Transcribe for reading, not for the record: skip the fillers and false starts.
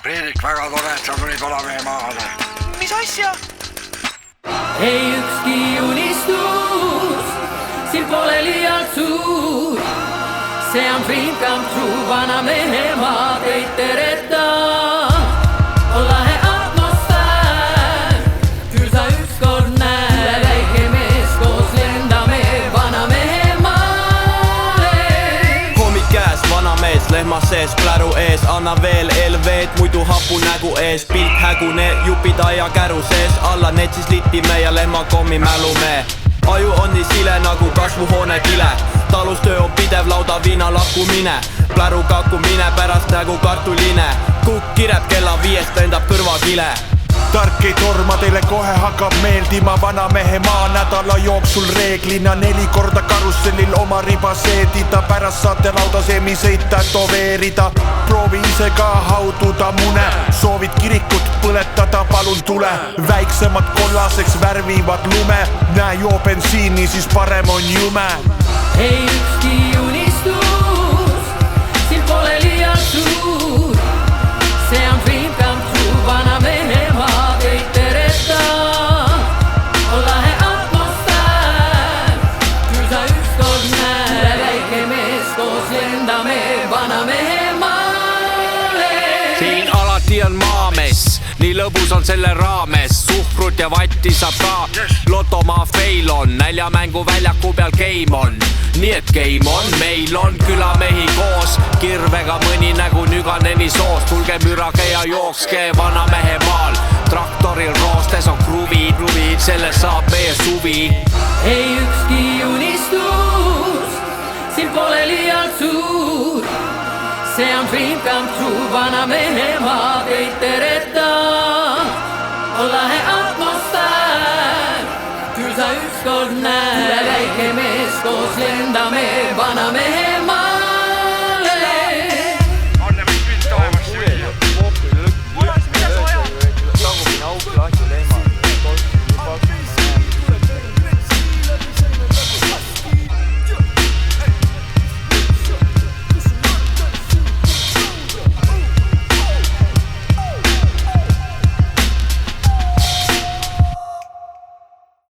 Priidik, väga tore, et sa tulid vanamehe maale. Mis asja? Ei ükski unistus, siin pole liialt suur. See on dream come true, vanamehe maa teid teretab. On lahe atmosfäär, küll sa ükskord näed. Väike mees koos lendame vanamehe maale. Hommik käes, vanamees lehma sees, pläru ees. Anna veel LV-d, muidu hapu nägu ees. Pilt hägune, jupida ja käru sees. Alla need siis litime ja lehmakommi mälume. Aju on nii sile nagu kasvuhoone kile. Talustöö on pidev, lauda viina lakkumine. Pläru kakkumine, pärast nägu kartuline. Kukk kireb kella 5, lendab kõrvakile. Tark ei torma, teile kohe hakkab meeldima. Vanamehe maa nädala jooksul reeglina 4 korda karussellil oma riba seedida. Pärast saate lauda seemiseid tätoveerida. Proovi ise ka haududa mune. Soovid kirikut põletada, palun tule. Väiksemad kollaseks värvivad lume. Näe joo bensiini, siis parem on jume. Ei ükski unistus, siin pole liialt suur. See on dream come true, vanamehe maa teid teretab. On lahe atmosfäär, küll sa ükskord näed. Väike mees koos lendame vanamehe maale. Siin alati on maamees, nii lõbus on selle raames. Suhkrut ja vatti saab ka, lotomaa fail on. Näljamängu väljaku peal game on. Nii et game on, meil on külamehi koos. Kirvega mõni nägu nüganeni soos. Tulge mürage ja jookske vanamehe maal. Traktoril roostes on kruvid, sellest saab meie suvi. Ei ükski unistus, siin pole liialt suur. See on dream come true, vanamehe maa teid teretab. On lahe atmosfäär, küll sa ükskord näed. Väike mees koos lendame vanamehe